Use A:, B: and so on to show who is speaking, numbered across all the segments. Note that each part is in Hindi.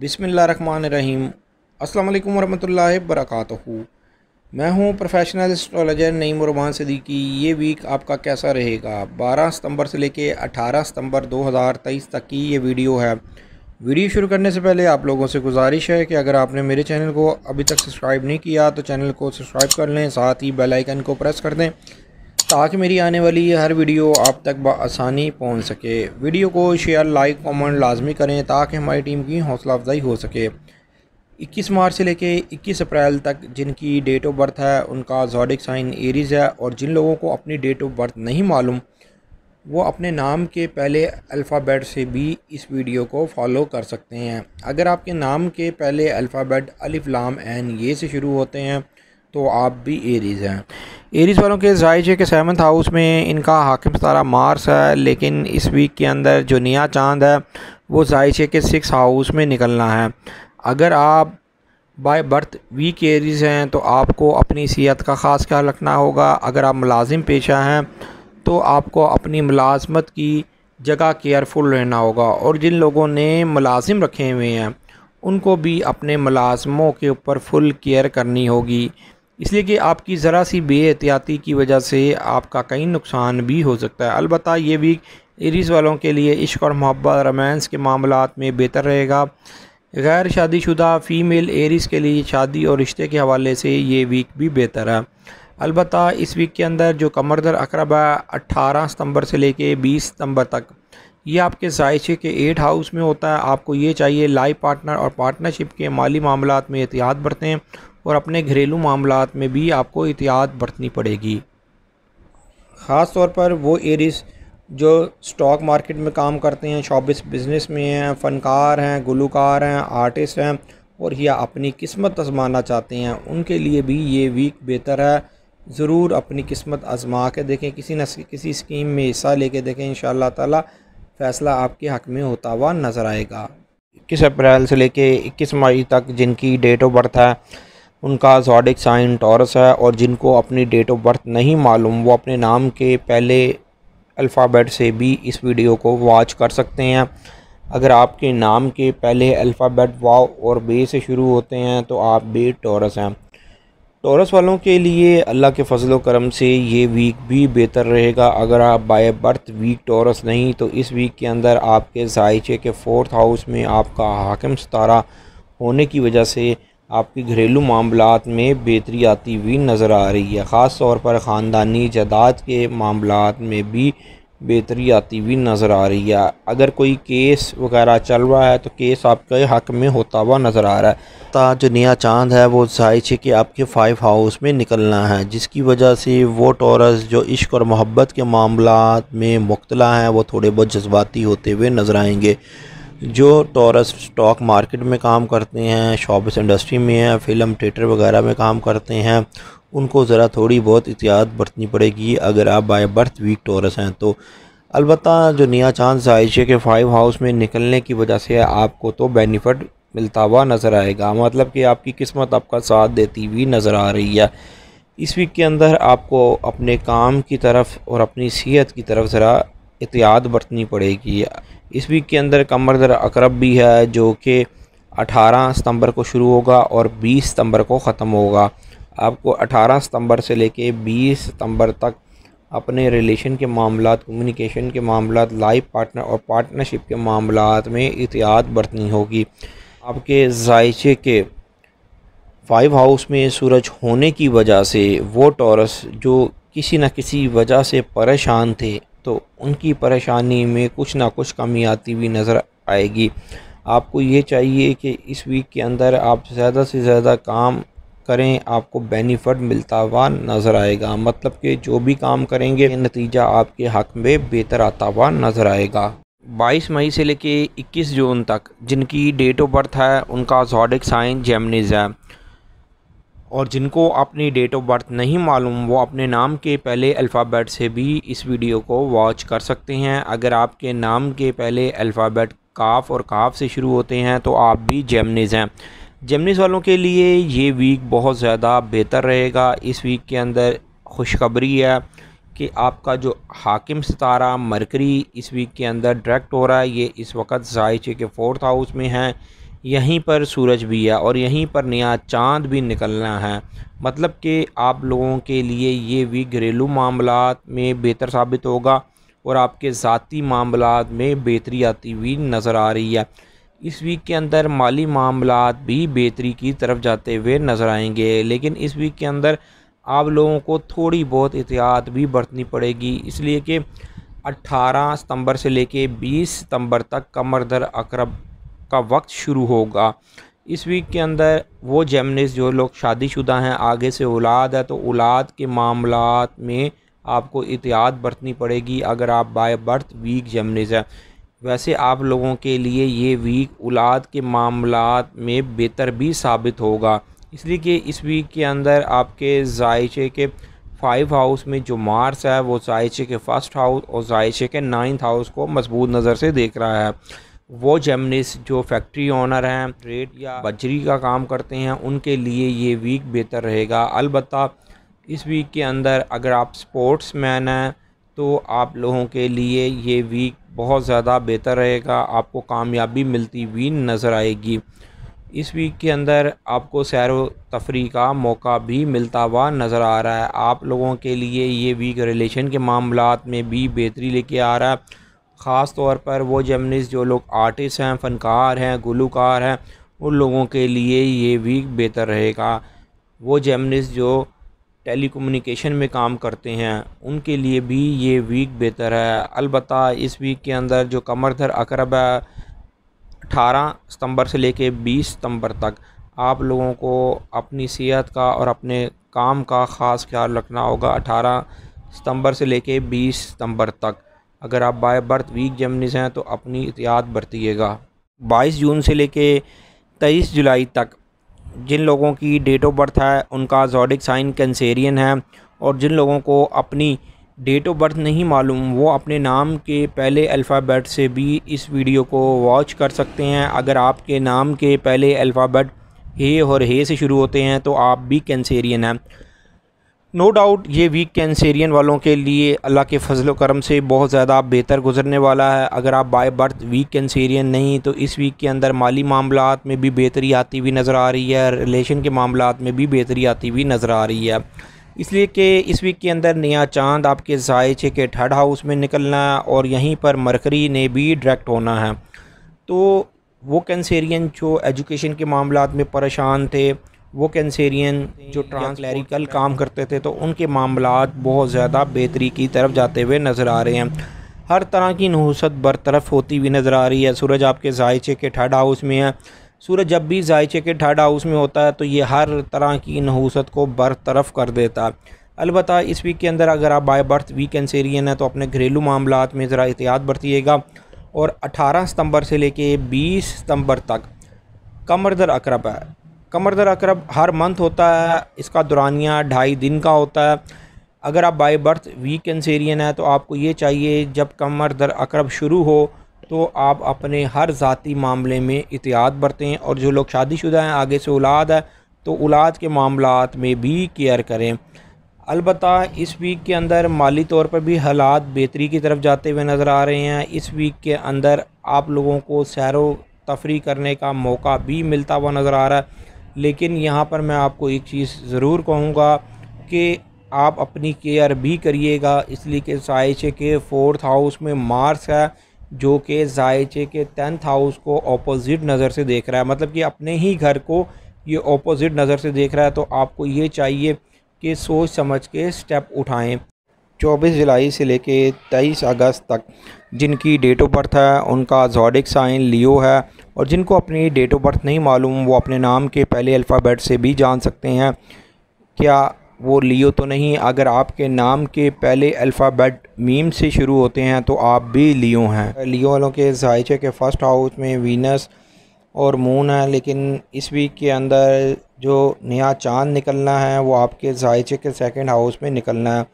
A: बिस्मिल्लाहिर्रहमानिर्रहीम। अस्सलाम वालेकुम वरहमतुल्लाहि वबरकातुहू। मैं हूं प्रोफेशनल एस्ट्रोलॉजर नईम उर्मान सिद्दीकी। ये वीक आपका कैसा रहेगा? 12 सितंबर से लेके 18 सितंबर 2023 तक की ये वीडियो है। वीडियो शुरू करने से पहले आप लोगों से गुजारिश है कि अगर आपने मेरे चैनल को अभी तक सब्सक्राइब नहीं किया तो चैनल को सब्सक्राइब कर लें, साथ ही बेल आइकन को प्रेस कर दें ताकि मेरी आने वाली हर वीडियो आप तक बआसानी पहुंच सके। वीडियो को शेयर, लाइक, कमेंट लाजमी करें ताकि हमारी टीम की हौसला अफजाई हो सके। 21 मार्च से लेके 21 अप्रैल तक जिनकी डेट ऑफ बर्थ है उनका ज़ोडिक साइन एरीज़ है, और जिन लोगों को अपनी डेट ऑफ बर्थ नहीं मालूम वो अपने नाम के पहले अल्फ़ाबेट से भी इस वीडियो को फॉलो कर सकते हैं। अगर आपके नाम के पहले अल्फ़ाबेट अलिफ लाम ऐन ये से शुरू होते हैं तो आप भी एरीज़ हैं। एरीज़ वालों के ज़ायचे के 7th हाउस में इनका हाकिम सितारा मार्स है, लेकिन इस वीक के अंदर जो नया चांद है वो ज़ायचे के 6 हाउस में निकलना है। अगर आप बाय बर्थ वीक एरीज़ हैं तो आपको अपनी सेहत का ख़ास ख्याल रखना होगा। अगर आप मुलाजिम पेशा हैं तो आपको अपनी मुलाजमत की जगह केयरफुल रहना होगा, और जिन लोगों ने मुलाजिम रखे हुए हैं उनको भी अपने मुलाजमों के ऊपर फुल केयर करनी होगी, इसलिए कि आपकी ज़रा सी बेहतियाती की वजह से आपका कई नुकसान भी हो सकता है। अलबत्ता ये वीक एरीज़ वालों के लिए इश्क और मोहब्बत, रोमांस के मामलात में बेहतर रहेगा। गैर शादीशुदा फ़ीमेल एरीज़ के लिए शादी और रिश्ते के हवाले से ये वीक भी बेहतर है। अलबत्ता इस वीक के अंदर जो कमरदर अकरब है 18 सितंबर से लेके 20 सितंबर तक, ये आपके ज़ायचे के 8 हाउस में होता है। आपको ये चाहिए लाइफ पार्टनर और पार्टनरशिप के माली मामलात में एहतियात बरतें, और अपने घरेलू मामलात में भी आपको एहतियात बरतनी पड़ेगी। ख़ास तौर पर वो एरीज़ जो स्टॉक मार्केट में काम करते हैं, शोबिस बिज़नेस में हैं, फ़नकार हैं, गुलूकार हैं, आर्टिस्ट हैं, और या अपनी किस्मत आजमाना चाहते हैं, उनके लिए भी ये वीक बेहतर है। ज़रूर अपनी किस्मत आजमा के देखें, किसी न किसी स्कीम में हिस्सा लेके देखें, इंशाअल्लाह ताला फ़ैसला आपके हक़ में होता हुआ नज़र आएगा। 21 अप्रैल से लेके 21 मई तक जिनकी डेट ऑफ बर्थ है उनका ज़ोडिक साइन टॉरस है, और जिनको अपनी डेट ऑफ बर्थ नहीं मालूम वो अपने नाम के पहले अल्फ़ाबेट से भी इस वीडियो को वॉच कर सकते हैं। अगर आपके नाम के पहले अल्फ़ाबेट वाव और बे से शुरू होते हैं तो आप बे टॉरस हैं। टॉरस वालों के लिए अल्लाह के फजल करम से ये वीक भी बेहतर रहेगा। अगर आप बाय बर्थ वीक टॉरस नहीं तो इस वीक के अंदर आपके ज़ायचे के 4th हाउस में आपका हाकिम सितारा होने की वजह से आपकी घरेलू मामलात में बेहतरी आती हुई नज़र आ रही है। ख़ास तौर पर ख़ानदानी जायदाद के मामलात में भी बेहतरी आती हुई नज़र आ रही है। अगर कोई केस वगैरह चल रहा है तो केस आपके हक़ में होता हुआ नज़र आ रहा है। जो नया चांद है वो ज़ायचे के आपके 5 हाउस में निकलना है, जिसकी वजह से वो टॉरस जो इश्क और मोहब्बत के मामलात में मुब्तला हैं वो थोड़े बहुत जज्बाती होते हुए नज़र आएंगे। जो टॉरस स्टॉक मार्केट में काम करते हैं, शोबिस इंडस्ट्री में हैं, फ़िल्म थिएटर वगैरह में काम करते हैं, उनको ज़रा थोड़ी बहुत एहतियात बरतनी पड़ेगी अगर आप बाय बर्थ वीक टॉरस हैं तो। अलबत्ता जो नया चांद ज़ायचे के 5 हाउस में निकलने की वजह से आपको तो बेनिफिट मिलता हुआ नज़र आएगा, मतलब कि आपकी किस्मत आपका साथ देती हुई नज़र आ रही है। इस वीक के अंदर आपको अपने काम की तरफ और अपनी सेहत की तरफ ज़रा एहतियात बरतनी पड़ेगी। इस वीक के अंदर कमरदर अकरब भी है जो कि 18 सितंबर को शुरू होगा और 20 सितंबर को ख़त्म होगा। आपको 18 सितंबर से लेके 20 सितंबर तक अपने रिलेशन के मामलात, कम्युनिकेशन के मामलात, लाइफ पार्टनर और पार्टनरशिप के मामलात में एहतियात बरतनी होगी। आपके ज़ायचे के 5 हाउस में सूरज होने की वजह से वो टॉरस जो किसी न किसी वजह से परेशान थे तो उनकी परेशानी में कुछ ना कुछ कमी आती हुई नज़र आएगी। आपको ये चाहिए कि इस वीक के अंदर आप ज़्यादा से ज़्यादा काम करें, आपको बेनिफिट मिलता हुआ नज़र आएगा, मतलब कि जो भी काम करेंगे नतीजा आपके हक़ में बेहतर आता हुआ नज़र आएगा। 22 मई से लेके 21 जून तक जिनकी डेट ऑफ बर्थ है उनका ज़ोडिक साइन जेमिनीज़ है, और जिनको अपनी डेट ऑफ बर्थ नहीं मालूम वो अपने नाम के पहले अल्फ़ाबेट से भी इस वीडियो को वॉच कर सकते हैं। अगर आपके नाम के पहले अल्फ़ाबेट काफ और काफ से शुरू होते हैं तो आप भी जेमिनीज़ हैं। जेमिनीज़ वालों के लिए ये वीक बहुत ज़्यादा बेहतर रहेगा। इस वीक के अंदर खुशखबरी है कि आपका जो हाकिम सितारा मरकरी इस वीक के अंदर डायरेक्ट हो रहा है, ये इस वक्त ज़ायचे के 4th हाउस में है। यहीं पर सूरज भी है और यहीं पर नया चांद भी निकलना है। मतलब कि आप लोगों के लिए ये वीक घरेलू मामलात में बेहतर साबित होगा और आपके ज़ाती मामलात में बेहतरी आती हुई नज़र आ रही है। इस वीक के अंदर माली मामलात भी बेहतरी की तरफ जाते हुए नज़र आएंगे, लेकिन इस वीक के अंदर आप लोगों को थोड़ी बहुत एहतियात भी बरतनी पड़ेगी, इसलिए कि 18 सितंबर से लेके 20 सितंबर तक कमर दर अकरब का वक्त शुरू होगा। इस वीक के अंदर वो जेमिनीज़ जो लोग शादीशुदा हैं, आगे से औलाद है, तो औलाद के मामलात में आपको एहतियात बरतनी पड़ेगी अगर आप बाय बर्थ वीक जेमिनीज़ है। वैसे आप लोगों के लिए ये वीक औलाद के मामलात में बेहतर भी साबित होगा, इसलिए कि इस वीक के अंदर आपके जायचे के 5 हाउस में जो मार्स है वो जायचे के फर्स्ट हाउस और जायचे के 9th हाउस को मजबूत नज़र से देख रहा है। वो जेमिनीज़ जो फैक्ट्री ओनर हैं, ट्रेड या बजरी का काम करते हैं, उनके लिए ये वीक बेहतर रहेगा। अलबत्ता इस वीक के अंदर अगर आप स्पोर्ट्स मैन हैं तो आप लोगों के लिए ये वीक बहुत ज़्यादा बेहतर रहेगा, आपको कामयाबी मिलती हुई नज़र आएगी। इस वीक के अंदर आपको सैर व तफरी का मौका भी मिलता हुआ नज़र आ रहा है। आप लोगों के लिए ये वीक रिलेशन के मामलात में भी बेहतरी लेके आ रहा है। ख़ास तौर पर वो जेमिनीज़ जो लोग आर्टिस्ट हैं, फ़नकार हैं, गुलूकार हैं, उन लोगों के लिए ये वीक बेहतर रहेगा। वो जेमिनीज़ जो टेलीकम्युनिकेशन में काम करते हैं, उनके लिए भी ये वीक बेहतर है। अलबत्ता इस वीक के अंदर जो कमर दर अकरब है, 18 सितंबर से लेके 20 सितंबर तक आप लोगों को अपनी सेहत का और अपने काम का ख़ास ख्याल रखना होगा। 18 सितंबर से लेके 20 सितंबर तक अगर आप बाय बर्थ वीक जेमिनीज़ हैं तो अपनी एहतियात बरतिएगा। 22 जून से लेके 23 जुलाई तक जिन लोगों की डेट ऑफ बर्थ है उनका ज़ोडिक साइन कैंसेरियन है, और जिन लोगों को अपनी डेट ऑफ बर्थ नहीं मालूम वो अपने नाम के पहले अल्फ़ाबेट से भी इस वीडियो को वॉच कर सकते हैं। अगर आपके नाम के पहले अल्फ़ाबेट हे और हे से शुरू होते हैं तो आप भी कैंसेरियन हैं। नो डाउट ये वीक कैंसेरियन वालों के लिए अल्लाह के फजल करम से बहुत ज़्यादा बेहतर गुजरने वाला है। अगर आप बाय बर्थ वीक कैंसेरियन नहीं तो इस वीक के अंदर माली मामलात में भी बेहतरी आती हुई नज़र आ रही है, रिलेशन के मामलात में भी बेहतरी आती हुई नज़र आ रही है, इसलिए कि इस वीक के अंदर नया चांद आपके जायचे के 3rd हाउस में निकलना है और यहीं पर मरकरी ने भी डायरेक्ट होना है। तो वो कैंसेरियन जो एजुकेशन के मामलात में परेशान थे, वो कैंसेरियन जो ट्रांसक्लैरिकल काम करते थे, तो उनके मामलात बहुत ज़्यादा बेहतरी की तरफ जाते हुए नज़र आ रहे हैं। हर तरह की नहूसत बरतरफ होती हुई नज़र आ रही है। सूरज आपके जायचे के 3rd हाउस में है। सूरज जब भी जायचे के 3rd हाउस में होता है तो ये हर तरह की नहूसत को बरतरफ कर देता है। अलबत्ता इस वीक के अंदर अगर आप बाय बर्थ वीक कैंसेरियन है तो अपने घरेलू मामलात में ज़रा एहतियात बरतिएगा। और 18 सितंबर से लेके 20 सितंबर तक कमर दर अकरब है। कमर दर अकरब हर मंथ होता है, इसका दुरानिया 2.5 दिन का होता है। अगर आप बाय बर्थ वीक कैंसेरियन है तो आपको ये चाहिए जब कमर दर अकरब शुरू हो तो आप अपने हर ज़ाती मामले में एहतियात बरतें, और जो लोग शादीशुदा हैं, आगे से औलाद है, तो औलाद के मामलात में भी केयर करें। अलबत्ता इस वीक के अंदर माली तौर पर भी हालात बेहतरी की तरफ जाते हुए नज़र आ रहे हैं। इस वीक के अंदर आप लोगों को सैरो तफरी करने का मौका भी मिलता हुआ नज़र आ रहा है, लेकिन यहाँ पर मैं आपको एक चीज़ ज़रूर कहूँगा कि आप अपनी केयर भी करिएगा, इसलिए कि जायचे के 4th हाउस में मार्स है जो कि जायचे के 10th हाउस को ऑपोजिट नज़र से देख रहा है, मतलब कि अपने ही घर को ये ऑपोजिट नज़र से देख रहा है। तो आपको ये चाहिए कि सोच समझ के स्टेप उठाएं। 24 जुलाई से लेके 23 अगस्त तक जिनकी डेट ऑफ बर्थ है उनका ज़ोडिक साइन लियो है, और जिनको अपनी डेट ऑफ बर्थ नहीं मालूम वो अपने नाम के पहले अल्फ़ाबेट से भी जान सकते हैं क्या वो लियो तो नहीं। अगर आपके नाम के पहले अल्फ़ाबेट मीम से शुरू होते हैं तो आप भी लियो हैं। लियो वालों के जायचे के 1st हाउस में वीनस और मून है, लेकिन इस वीक के अंदर जो नया चांद निकलना है वो आपके जायचे के 2nd हाउस में निकलना है,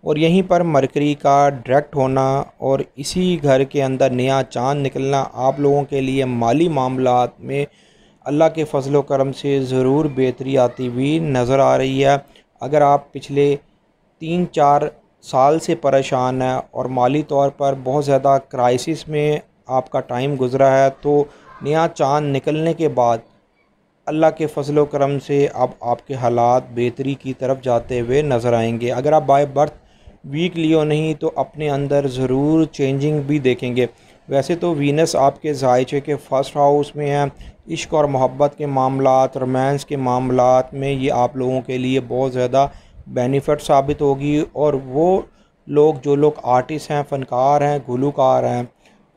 A: और यहीं पर मरकरी का डायरेक्ट होना और इसी घर के अंदर नया चांद निकलना आप लोगों के लिए माली मामलात में अल्लाह के फजल व करम से ज़रूर बेहतरी आती हुई नज़र आ रही है। अगर आप पिछले 3-4 साल से परेशान हैं और माली तौर पर बहुत ज़्यादा क्राइसिस में आपका टाइम गुज़रा है तो नया चाँद निकलने के बाद अल्लाह के फजल करम से अब आपके हालात बेहतरी की तरफ जाते हुए नज़र आएंगे। अगर आप बाय बर्थ वीक लियो नहीं तो अपने अंदर ज़रूर चेंजिंग भी देखेंगे। वैसे तो वीनस आपके ज़ायचे के फर्स्ट हाउस में है। इश्क और मोहब्बत के मामलात, रोमांस के मामलात में ये आप लोगों के लिए बहुत ज़्यादा बेनिफिट साबित होगी। और वो लोग जो लोग आर्टिस्ट हैं, फ़नकार हैं, गुलूकार हैं,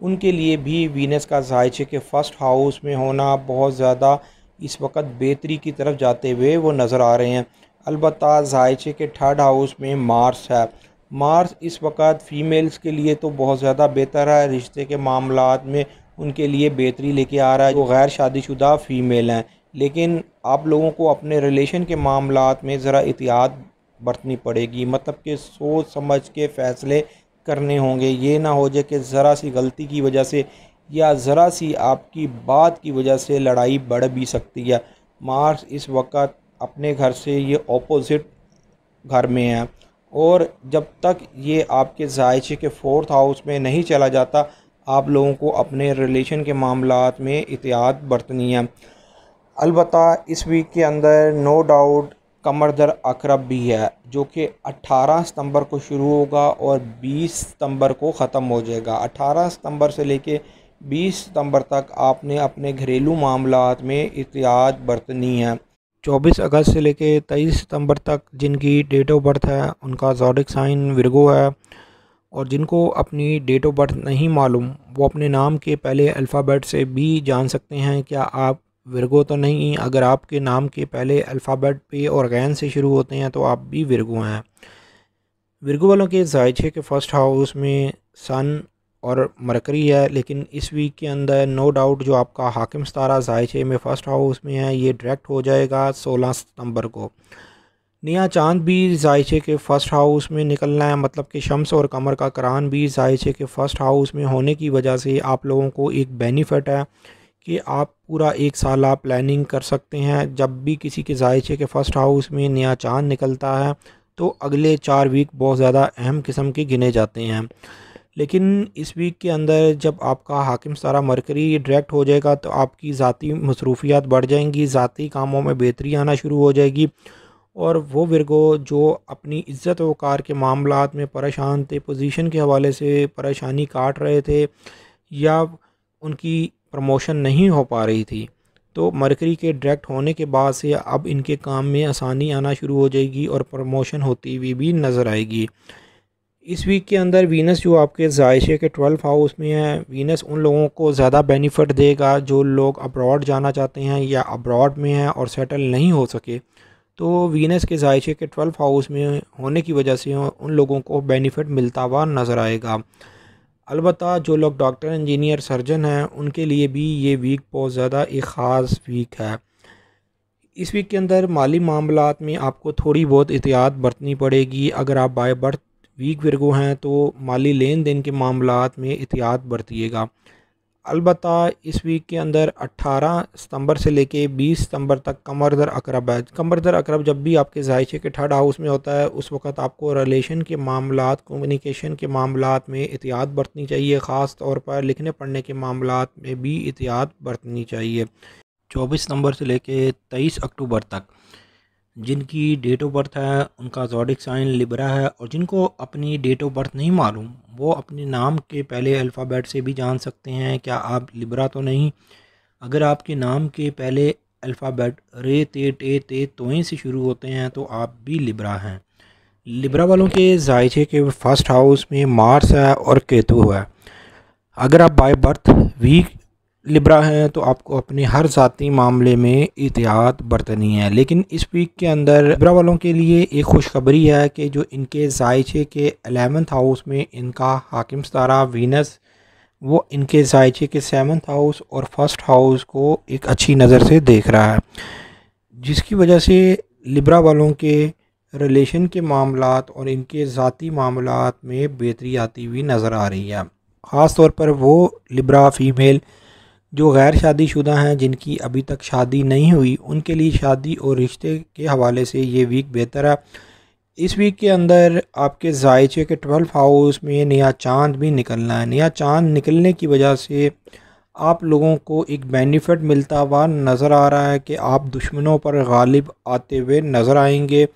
A: उनके लिए भी वीनस का ज़ायचे के फ़र्स्ट हाउस में होना बहुत ज़्यादा इस वक्त बेहतरी की तरफ जाते हुए वो नज़र आ रहे हैं। अलबत्ता ज़ायचे के थर्ड हाउस में मार्स है। मार्स इस वक्त फ़ीमेल्स के लिए तो बहुत ज़्यादा बेहतर है, रिश्ते के मामलात में उनके लिए बेहतरी लेके आ रहा है जो गैर शादीशुदा फ़ीमेल हैं। लेकिन आप लोगों को अपने रिलेशन के मामलात में ज़रा एहतियात बरतनी पड़ेगी, मतलब कि सोच समझ के फ़ैसले करने होंगे। ये ना हो जाए कि ज़रा सी गलती की वजह से या ज़रा सी आपकी बात की वजह से लड़ाई बढ़ भी सकती है। मार्स इस वक्त अपने घर से ये ऑपोजिट घर में है, और जब तक ये आपके ज़ायचे के फोर्थ हाउस में नहीं चला जाता आप लोगों को अपने रिलेशन के मामलात में एहतियात बरतनी है। अलबत्ता इस वीक के अंदर नो डाउट कमर दर अकरब भी है, जो कि 18 सितंबर को शुरू होगा और 20 सितंबर को ख़त्म हो जाएगा। 18 सितंबर से लेके 20 सितंबर तक आपने अपने घरेलू मामलात में एहतियात बरतनी है। 24 अगस्त से लेके 23 सितंबर तक जिनकी डेट ऑफ बर्थ है उनका ज़ोडिक साइन विर्गो है। और जिनको अपनी डेट ऑफ बर्थ नहीं मालूम वो अपने नाम के पहले अल्फ़ाबेट से भी जान सकते हैं क्या आप विर्गो तो नहीं। अगर आपके नाम के पहले अल्फ़ाबेट पे और गैन से शुरू होते हैं तो आप भी विर्गो हैं। विर्गो वालों के ज़ायचे के फ़र्स्ट हाउस में सन और मरकरी है, लेकिन इस वीक के अंदर नो डाउट जो आपका हाकिम सितारा ज़ायचे में फ़र्स्ट हाउस में है ये डायरेक्ट हो जाएगा 16 सितंबर को। नया चाँद भी ज़ायचे के फ़र्स्ट हाउस में निकलना है, मतलब कि शम्स और कमर का करान भी ज़ायचे के फ़र्स्ट हाउस में होने की वजह से आप लोगों को एक बेनिफिट है कि आप पूरा एक साल आप प्लानिंग कर सकते हैं। जब भी किसी के ज़ायचे के फ़र्स्ट हाउस में नया चाँद निकलता है तो अगले 4 वीक बहुत ज़्यादा अहम किस्म के गिने जाते हैं। लेकिन इस वीक के अंदर जब आपका हाकिम सितारा मरकरी डायरेक्ट हो जाएगा तो आपकी ज़ाती मसरूफियात बढ़ जाएंगी, ज़ाती कामों में बेहतरी आना शुरू हो जाएगी। और वो विर्गो जो अपनी इज़्ज़त वक़ार के मामलात में परेशान थे, पोजीशन के हवाले से परेशानी काट रहे थे या उनकी प्रमोशन नहीं हो पा रही थी, तो मरकरी के डायरेक्ट होने के बाद से अब इनके काम में आसानी आना शुरू हो जाएगी और प्रमोशन होती हुई भी नज़र आएगी। इस वीक के अंदर वीनस जो आपके ज़ायशे के 12 हाउस में है, वीनस उन लोगों को ज़्यादा बेनिफिट देगा जो लोग अब्रॉड जाना चाहते हैं या अब्रॉड में हैं और सेटल नहीं हो सके। तो वीनस के ज़ायचे के 12 हाउस में होने की वजह से उन लोगों को बेनिफिट मिलता हुआ नज़र आएगा। अलबत्ता जो लोग डॉक्टर, इंजीनियर, सर्जन हैं उनके लिए भी ये वीक बहुत ज़्यादा एक ख़ास वीक है। इस वीक के अंदर माली मामलात में आपको थोड़ी बहुत एहतियात बरतनी पड़ेगी। अगर आप बाय बर्थ वीक विर्गो हैं तो माली लेन देन के मामलात में एहतियात बरतिएगा। अलबत्ता इस वीक के अंदर 18 सितंबर से लेके 20 सितंबर तक कमर दर अकरब है। कमर दर अकरब जब भी आपके ज़ायचे के थर्ड हाउस में होता है उस वक्त आपको रिलेशन के मामलात, कम्युनिकेशन के मामलात में एहतियात बरतनी चाहिए। ख़ास तौर पर लिखने पढ़ने के मामलात में भी एहतियात बरतनी चाहिए। 24 सितंबर से लेके 23 अक्टूबर तक जिनकी डेट ऑफ बर्थ है उनका ज़ोडिक साइन लिब्रा है। और जिनको अपनी डेट ऑफ बर्थ नहीं मालूम वो अपने नाम के पहले अल्फ़ाबेट से भी जान सकते हैं क्या आप लिब्रा तो नहीं। अगर आपके नाम के पहले अल्फ़ाबेट रे, ते, टे, ते, तोएं से शुरू होते हैं तो आप भी लिब्रा हैं। लिब्रा वालों के ज़ायचे के फर्स्ट हाउस में मार्स है और केतु है। अगर आप बाय बर्थ वीक लिब्रा हैं तो आपको अपने हर ज़ाती मामले में एहतियात बरतनी है। लेकिन इस वीक के अंदर लिब्रा वालों के लिए एक खुशखबरी है कि जो इनके ज़ायचे के 11th हाउस में इनका हाकिम सितारा वीनस वो इनके ज़ायचे के 7th हाउस और फर्स्ट हाउस को एक अच्छी नज़र से देख रहा है, जिसकी वजह से लिब्रा वालों के रिलेशन के मामलात और इनके ज़ाती मामलात में बेहतरी आती हुई नज़र आ रही है। ख़ास तौर पर वो लिब्रा फ़ीमेल जो गैर शादीशुदा हैं, जिनकी अभी तक शादी नहीं हुई, उनके लिए शादी और रिश्ते के हवाले से ये वीक बेहतर है। इस वीक के अंदर आपके ज़ायचे के 12 हाउस में नया चाँद भी निकलना है। नया चाँद निकलने की वजह से आप लोगों को एक बेनिफिट मिलता हुआ नज़र आ रहा है कि आप दुश्मनों पर गालिब आते हुए नज़र आएंगे,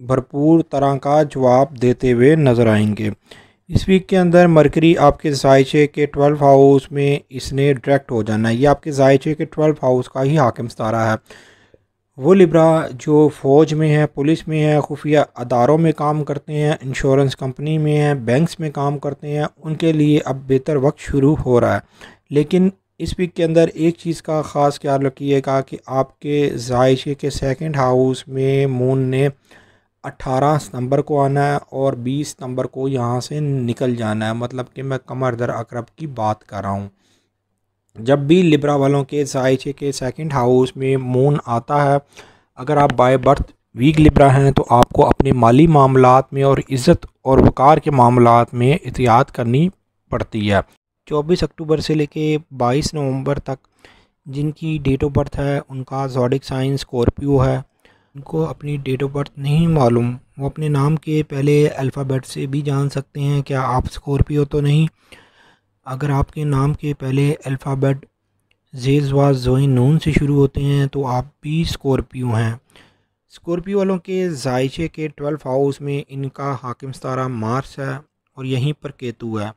A: भरपूर तरह का जवाब देते हुए नज़र आएंगे। इस वीक के अंदर मरकरी आपके जायचे के 12 हाउस में इसने डायरेक्ट हो जाना है। ये आपके जायचे के 12 हाउस का ही हाकिम सितारा है। वो लिब्रा जो फ़ौज में है, पुलिस में है, खुफिया अदारों में काम करते हैं, इंश्योरेंस कंपनी में हैं, बैंक्स में काम करते हैं, उनके लिए अब बेहतर वक्त शुरू हो रहा है। लेकिन इस वीक के अंदर एक चीज़ का ख़ास ख्याल रखिएगा कि आपके जायशे के सेकंड हाउस में मून ने 18 सितंबर को आना है और 20 सितंबर को यहाँ से निकल जाना है। मतलब कि मैं कमर दर अकरब की बात कर रहा हूँ। जब भी लिब्रा वालों के जायचे के सेकंड हाउस में मून आता है, अगर आप बाय बर्थ वीक लिब्रा हैं तो आपको अपने माली मामलात में और इज़्ज़त और वक़ार के मामलात में एहतियात करनी पड़ती है। 24 अक्टूबर से लेके 22 नवंबर तक जिनकी डेट ऑफ बर्थ है उनका ज़ोडिक साइन स्कॉर्पियो है। उनको अपनी डेट ऑफ बर्थ नहीं मालूम, वो अपने नाम के पहले अल्फ़ाबेट से भी जान सकते हैं क्या आप स्कॉर्पियो तो नहीं। अगर आपके नाम के पहले अल्फ़ाबेट ज़ेज़ वाज़ ज़ोइन नून से शुरू होते हैं तो आप भी स्कॉर्पियो हैं। स्कॉर्पियो वालों के जायचे के 12 हाउस में इनका हाकिम सितारा मार्स है और यहीं पर केतु है।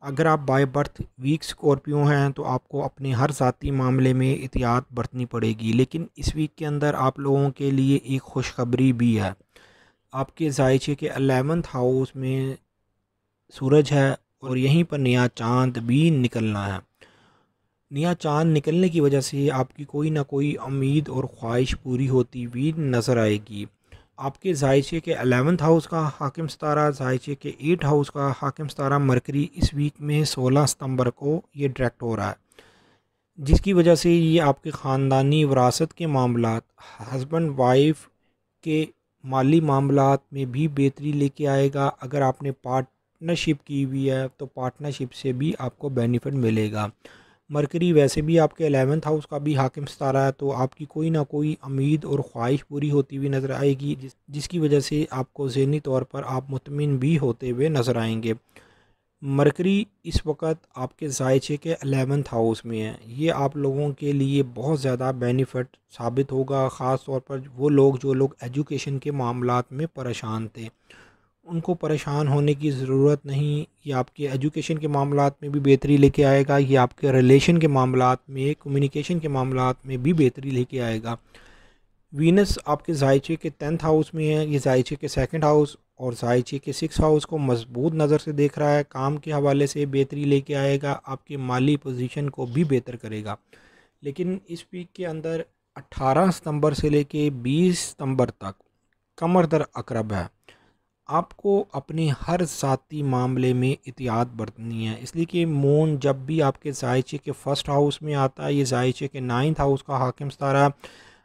A: अगर आप बाय बर्थ वीक स्कॉर्पियो हैं तो आपको अपने हर ज़ाती मामले में एहतियात बरतनी पड़ेगी। लेकिन इस वीक के अंदर आप लोगों के लिए एक खुशखबरी भी है। आपके जायचे के 11th हाउस में सूरज है और यहीं पर नया चाँद भी निकलना है। नया चाँद निकलने की वजह से आपकी कोई ना कोई उम्मीद और ख्वाहिश पूरी होती हुई नज़र आएगी। आपके जायचे के 11th हाउस का हाकिम सितारा, जायचे के 8 हाउस का हाकिम सितारा मरकरी इस वीक में 16 सितंबर को ये डायरेक्ट हो रहा है, जिसकी वजह से ये आपके ख़ानदानी विरासत के मामलात, हस्बैंड वाइफ के माली मामलात में भी बेहतरी लेके आएगा। अगर आपने पार्टनरशिप की हुई है तो पार्टनरशिप से भी आपको बेनिफिट मिलेगा। मरकरी वैसे भी आपके 11th हाउस का भी हाकिम सितारा है, तो आपकी कोई ना कोई उम्मीद और ख्वाहिश पूरी होती हुई नज़र आएगी, जिसकी वजह से आपको ज़हनी तौर पर आप मुतमिन भी होते हुए नज़र आएंगे। मरकरी इस वक्त आपके जायचे के 11th हाउस में है। ये आप लोगों के लिए बहुत ज़्यादा बेनिफिट साबित होगा। ख़ास तौर पर वो लोग जो लोग एजुकेशन के मामलात में परेशान थे, उनको परेशान होने की ज़रूरत नहीं। ये आपके एजुकेशन के मामलात में भी बेहतरी लेके आएगा। ये आपके रिलेशन के मामलात में, कम्युनिकेशन के मामलात में भी बेहतरी लेके आएगा। वीनस आपके जायचे के 10th हाउस में है। ये जायचे के सेकंड हाउस और जायचे के 6 हाउस को मजबूत नज़र से देख रहा है। काम के हवाले से बेहतरी लेके आएगा, आपकी माली पोजीशन को भी बेहतर करेगा। लेकिन इस वीक के अंदर 18 सितंबर से लेके 20 सितंबर तक कमर दर अकरब है। आपको अपने हर ज़ाती मामले में एहतियात बरतनी है, इसलिए कि मून जब भी आपके जायचे के फर्स्ट हाउस में आता है, ये जायचे के 9th हाउस का हाकिम सितारा है।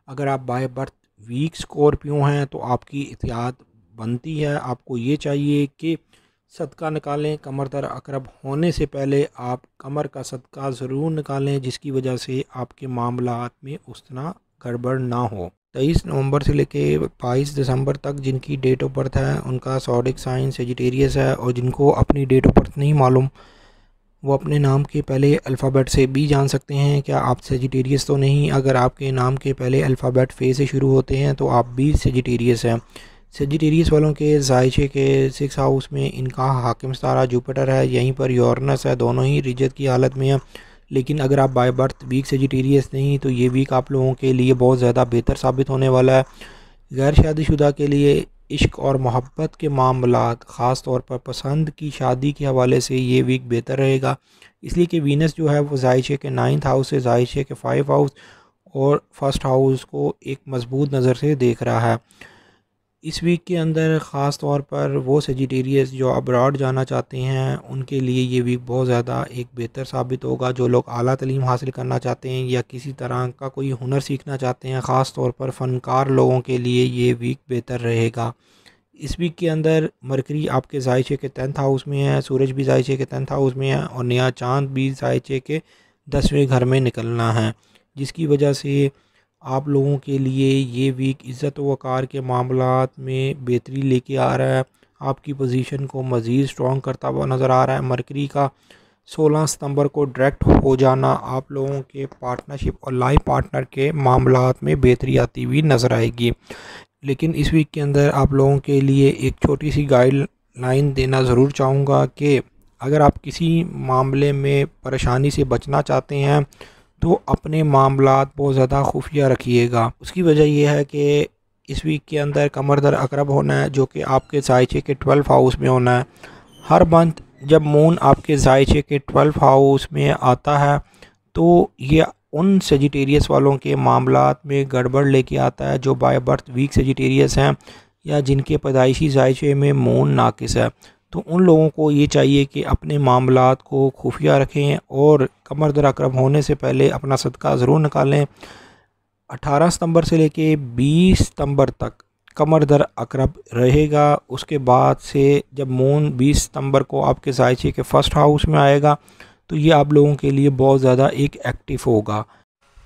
A: अगर आप बाय बर्थ वीक स्कॉर्पियो हैं तो आपकी एहतियात बनती है। आपको ये चाहिए कि सदका निकालें, कमर दर अकरब होने से पहले आप कमर का सदका ज़रूर निकालें, जिसकी वजह से आपके मामलात में उस तरह गड़बड़ ना हो। 23 नवंबर से लेके 22 दिसंबर तक जिनकी डेट ऑफ बर्थ है उनका ज़ोडिक साइन सेजिटेरियस है। और जिनको अपनी डेट ऑफ बर्थ नहीं मालूम, वो अपने नाम के पहले अल्फ़ाबेट से भी जान सकते हैं क्या आप सेजिटेरियस तो नहीं। अगर आपके नाम के पहले अल्फ़ाबेट फे से शुरू होते हैं तो आप भी सेजिटेरियस हैं। सेजिटेरियस वालों के जायचे के 6 हाउस में इनका हाकिम सितारा जुपिटर है, यहीं पर यूरेनस है, दोनों ही रिजत की हालत में है। लेकिन अगर आप बाय बर्थ वीक सेजिटेरियस नहीं तो ये वीक आप लोगों के लिए बहुत ज़्यादा बेहतर साबित होने वाला है। गैर शादीशुदा के लिए इश्क और मोहब्बत के मामलात, ख़ास तौर पर पसंद की शादी के हवाले से ये वीक बेहतर रहेगा, इसलिए कि वीनस जो है वो जायचे के 9th हाउस से जायचे के 5 हाउस और फर्स्ट हाउस को एक मजबूत नज़र से देख रहा है। इस वीक के अंदर ख़ास तौर पर वो सेजिटेरियस जो अब्रॉड जाना चाहते हैं उनके लिए ये वीक बहुत ज़्यादा एक बेहतर साबित होगा। जो लोग आला तालीम हासिल करना चाहते हैं या किसी तरह का कोई हुनर सीखना चाहते हैं, ख़ास तौर पर फ़नकार लोगों के लिए ये वीक बेहतर रहेगा। इस वीक के अंदर मरकरी आपके जायचे के 10th हाउस में है, सूरज भी जायचे के 10th हाउस में है और नया चाँद भी जायचे के 10वें घर में निकलना है, जिसकी वजह से आप लोगों के लिए ये वीक इज़्ज़त वक़ार के मामलात में बेहतरी लेके आ रहा है। आपकी पोजीशन को मज़ीद स्ट्रॉन्ग करता हुआ नज़र आ रहा है। मरकरी का 16 सितंबर को डायरेक्ट हो जाना आप लोगों के पार्टनरशिप और लाइफ पार्टनर के मामलात में बेहतरी आती हुई नज़र आएगी। लेकिन इस वीक के अंदर आप लोगों के लिए एक छोटी सी गाइडलाइन देना ज़रूर चाहूँगा कि अगर आप किसी मामले में परेशानी से बचना चाहते हैं तो अपने मामलात बहुत ज़्यादा खुफिया रखिएगा। उसकी वजह यह है कि इस वीक के अंदर कमर दर अकरब होना है, जो कि आपके ज़ायचे के 12 हाउस में होना है। हर मंथ जब मून आपके ज़ायचे के 12 हाउस में आता है तो ये उन सेजिटेरियस वालों के मामलात में गड़बड़ लेके आता है जो बाय बर्थ वीक सेजिटेरियस हैं या जिनके पैदाइशी ज़ायचे में मून नाकिस है। तो उन लोगों को ये चाहिए कि अपने मामलात को खुफिया रखें और कमर दर अकरब होने से पहले अपना सदका ज़रूर निकालें। 18 सितंबर से लेके 20 सितंबर तक कमर दर अकरब रहेगा। उसके बाद से जब मून 20 सितंबर को आपके ज़ायचे के फर्स्ट हाउस में आएगा तो ये आप लोगों के लिए बहुत ज़्यादा एक एक्टिव होगा।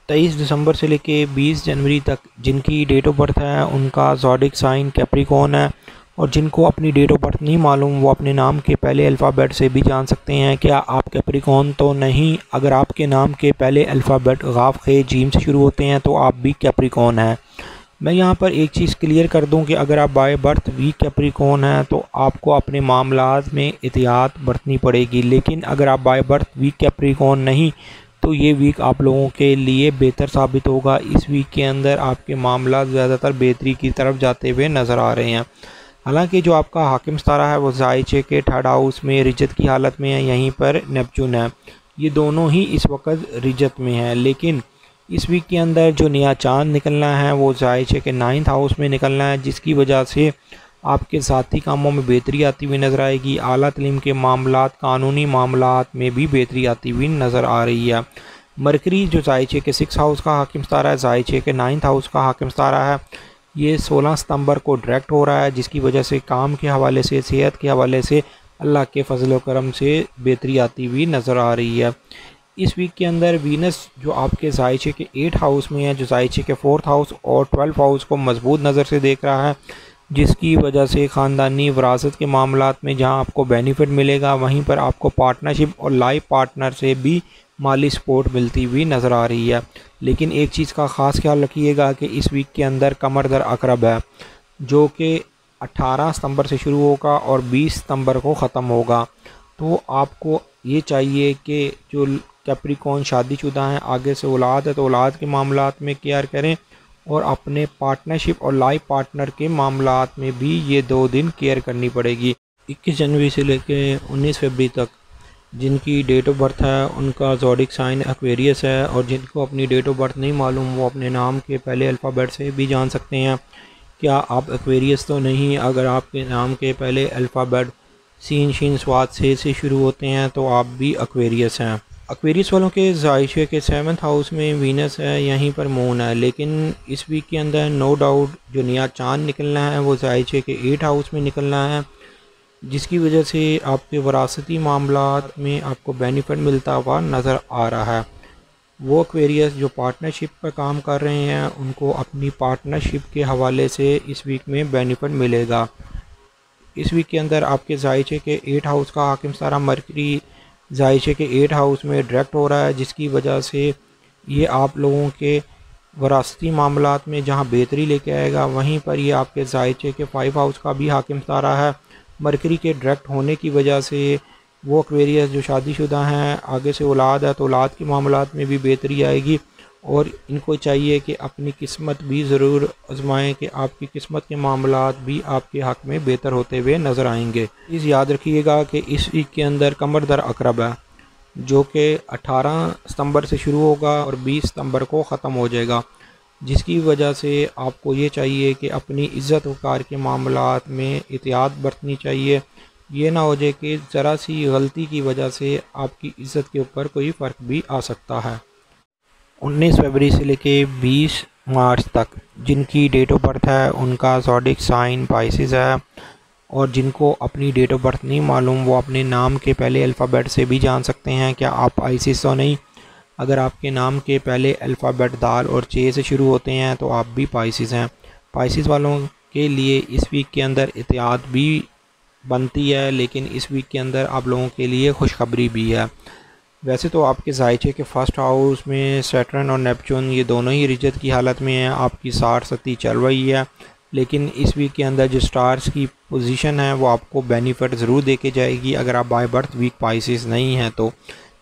A: 23 दिसंबर से लेके 20 जनवरी तक जिनकी डेट ऑफ बर्थ है उनका ज़ोडिक साइन कैप्रिकॉर्न है, और जिनको अपनी डेट ऑफ बर्थ नहीं मालूम वो अपने नाम के पहले अल्फ़ाबेट से भी जान सकते हैं। क्या आप कैप्रिकॉर्न तो नहीं? अगर आपके नाम के पहले अल्फ़ाबेट गाफ खे जीम से शुरू होते हैं तो आप भी कैप्रिकॉर्न हैं। मैं यहाँ पर एक चीज़ क्लियर कर दूँ कि अगर आप बाय बर्थ वीक कैप्रिकॉर्न हैं तो आपको अपने मामलात में एहतियात बरतनी पड़ेगी, लेकिन अगर आप बाय बर्थ वीक कैप्रिकॉर्न नहीं तो ये वीक आप लोगों के लिए बेहतर साबित होगा। इस वीक के अंदर आपके मामला ज़्यादातर बेहतरी की तरफ जाते हुए नज़र आ रहे हैं। हालांकि जो आपका हाकिम सितारा है वो ज़ायचे के 3rd हाउस में रिजत की हालत में है, यहीं पर नेपच्यून है। ये दोनों ही इस वक्त रिजत में है, लेकिन इस वीक के अंदर जो नया चांद निकलना है वो ज़ायचे के 9th हाउस में निकलना है, जिसकी वजह से आपके ज़ाती कामों में बेहतरी आती हुई नज़र आएगी। आला तलीम के मामलात, कानूनी मामलात में भी बेहतरी आती हुई नज़र आ रही है। मरकरी जो ज़ायचे के 6 हाउस का हाकिम सितारा है, ज़ायचे के 9th हाउस का हाकिम सितारा है, ये 16 सितंबर को डायरेक्ट हो रहा है, जिसकी वजह से काम के हवाले से, सेहत के हवाले से अल्लाह के फजल व करम से बेहतरी आती हुई नज़र आ रही है। इस वीक के अंदर वीनस जो आपके ज़ायचे के 8 हाउस में है, जो ज़ायचे के 4th हाउस और 12 हाउस को मजबूत नज़र से देख रहा है, जिसकी वजह से ख़ानदानी विरासत के मामलात में जहां आपको बेनिफिट मिलेगा वहीं पर आपको पार्टनरशिप और लाइफ पार्टनर से भी माली सपोर्ट मिलती हुई नज़र आ रही है। लेकिन एक चीज़ का ख़ास ख्याल रखिएगा कि इस वीक के अंदर कमर दर अकरब है, जो कि 18 सितंबर से शुरू होगा और 20 सितंबर को ख़त्म होगा। तो आपको ये चाहिए कि जो कैप्रिकॉर्न शादीशुदा हैं, आगे से औलाद है तो औलाद के मामलात में केयर करें, और अपने पार्टनरशिप और लाइफ पार्टनर के मामलात में भी ये 2 दिन केयर करनी पड़ेगी। 21 जनवरी से लेकर 19 फरवरी तक जिनकी डेट ऑफ बर्थ है उनका ज़ोडिक साइन एक्वेरियस है, और जिनको अपनी डेट ऑफ बर्थ नहीं मालूम वो अपने नाम के पहले अल्फ़ाबेट से भी जान सकते हैं। क्या आप एक्वेरियस तो नहीं? अगर आपके नाम के पहले अल्फ़ाबेट सीन शीन स्वाद से शुरू होते हैं तो आप भी एक्वेरियस हैं। एक्वेरियस वालों के ज़ायचे के 7th हाउस में वीनस है, यहीं पर मून है। लेकिन इस वीक के अंदर नो डाउट जो नया चांद निकलना है वो ज़ायचे के 8 हाउस में निकलना है, जिसकी वजह से आपके वरासती मामलात में आपको बेनिफिट मिलता हुआ नज़र आ रहा है। वो एक्वेरियस जो पार्टनरशिप पर काम कर रहे हैं उनको अपनी पार्टनरशिप के हवाले से इस वीक में बेनिफिट मिलेगा। इस वीक के अंदर आपके ज़ायचे के 8 हाउस का हाकिम सितारा मरकरी ज़ायचे के 8 हाउस में डायरेक्ट हो रहा है, जिसकी वजह से ये आप लोगों के वरासती मामलात में जहाँ बेहतरी लेके आएगा, वहीं पर ये आपके ज़ायचे के 5 हाउस का भी हाकिम सितारा है। मरकरी के डायरेक्ट होने की वजह से वो एक्वेरियस जो शादीशुदा हैं, आगे से औलाद है तो औलाद के मामलात में भी बेहतरी आएगी, और इनको चाहिए कि अपनी किस्मत भी ज़रूर आजमाएं कि आपकी किस्मत के मामलात भी आपके हक़ में बेहतर होते हुए नज़र आएंगे। प्लीज़ याद रखिएगा कि इस वीक के अंदर कमर दर अकरब है, जो कि 18 सितंबर से शुरू होगा और 20 सितंबर को ख़त्म हो जाएगा, जिसकी वजह से आपको ये चाहिए कि अपनी इज़्ज़त वक़ार के मामलात में एहतियात बरतनी चाहिए। ये ना हो जाए कि ज़रा सी गलती की वजह से आपकी इज़्ज़त के ऊपर कोई फ़र्क भी आ सकता है। 19 फरवरी से लेके 20 मार्च तक जिनकी डेट ऑफ बर्थ है उनका ज़ोडिक साइन पाइसिस है, और जिनको अपनी डेट ऑफ बर्थ नहीं मालूम वो अपने नाम के पहले अल्फ़ाबेट से भी जान सकते हैं। क्या आप आइसिस तो नहीं? अगर आपके नाम के पहले अल्फ़ाबेट दाल और चे से शुरू होते हैं तो आप भी पाइसिस हैं। पाइसिस वालों के लिए इस वीक के अंदर एहतियात भी बनती है, लेकिन इस वीक के अंदर आप लोगों के लिए खुशखबरी भी है। वैसे तो आपके जायचे के फर्स्ट हाउस में सैटर्न और नेपच्यून ये दोनों ही रिजत की हालत में हैं, आपकी 60-70 चल रही है। लेकिन इस वीक के अंदर जो स्टार्स की पोजीशन है वो आपको बेनिफिट ज़रूर दे के जाएगी अगर आप बाय बर्थ वीक पाइसिस नहीं हैं तो।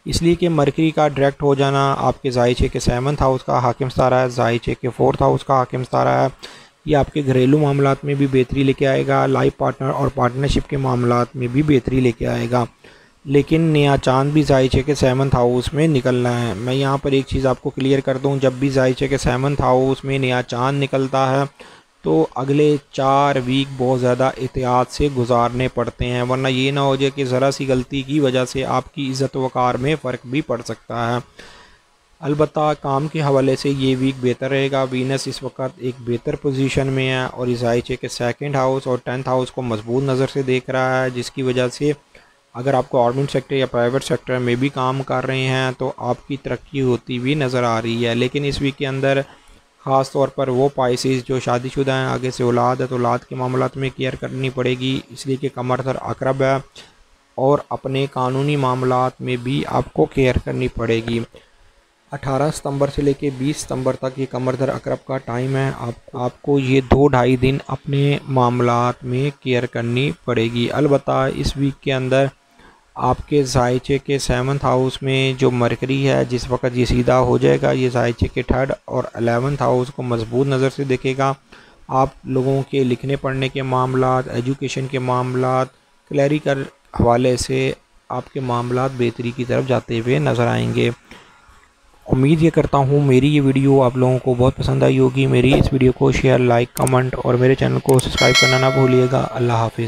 A: इसलिए कि मरकरी का डायरेक्ट हो जाना आपके जायचे के 7th हाउस का हाकिम सितारा है, जायचे के 4th हाउस का हाकिम सितारा है। ये आपके घरेलू मामलात में भी बेहतरी लेके आएगा, लाइफ पार्टनर और पार्टनरशिप के मामलात में भी बेहतरी लेके आएगा। लेकिन नया चांद भी जायचे के 7th हाउस में निकलना है। मैं यहाँ पर एक चीज़ आपको क्लियर कर दूँ, जब भी जायचे के 7th हाउस में नया चांद निकलता है तो अगले 4 वीक बहुत ज़्यादा एहतियात से गुजारने पड़ते हैं, वरना ये ना हो जाए कि ज़रा सी गलती की वजह से आपकी इज़्ज़त वक़ार में फ़र्क भी पड़ सकता है। अलबत्ता काम के हवाले से ये वीक बेहतर रहेगा। वीनस इस वक्त एक बेहतर पोजीशन में है और इस जायचे के 2nd हाउस और 10th हाउस को मजबूत नज़र से देख रहा है, जिसकी वजह से अगर आप गवर्नमेंट सेक्टर या प्राइवेट सेक्टर में भी काम कर रहे हैं तो आपकी तरक्की होती हुई नज़र आ रही है। लेकिन इस वीक के अंदर ख़ास तौर पर वो पाइसिस जो शादीशुदा हैं, आगे से औलाद है तो औलाद के मामलात में केयर करनी पड़ेगी, इसलिए कि कमर दर अकरब है और अपने कानूनी मामलात में भी आपको केयर करनी पड़ेगी। 18 सितंबर से लेके 20 सितंबर तक ये कमर दर अकरब का टाइम है। आपको ये 2-2.5 दिन अपने मामलात में केयर करनी पड़ेगी। अलबत्ता इस वीक के अंदर आपके जायचे के 7th हाउस में जो मरकरी है, जिस वक्त ये सीधा हो जाएगा, ये जायचे के 3rd और 11th हाउस को मजबूत नज़र से देखेगा। आप लोगों के लिखने पढ़ने के मामलात, एजुकेशन के मामलात, क्लैरिकल हवाले से आपके मामलात बेहतरी की तरफ जाते हुए नज़र आएंगे। उम्मीद ये करता हूँ मेरी ये वीडियो आप लोगों को बहुत पसंद आई होगी। मेरी इस वीडियो को शेयर, लाइक, कमेंट और मेरे चैनल को सब्सक्राइब करना ना भूलिएगा। अल्लाह हाफिज़।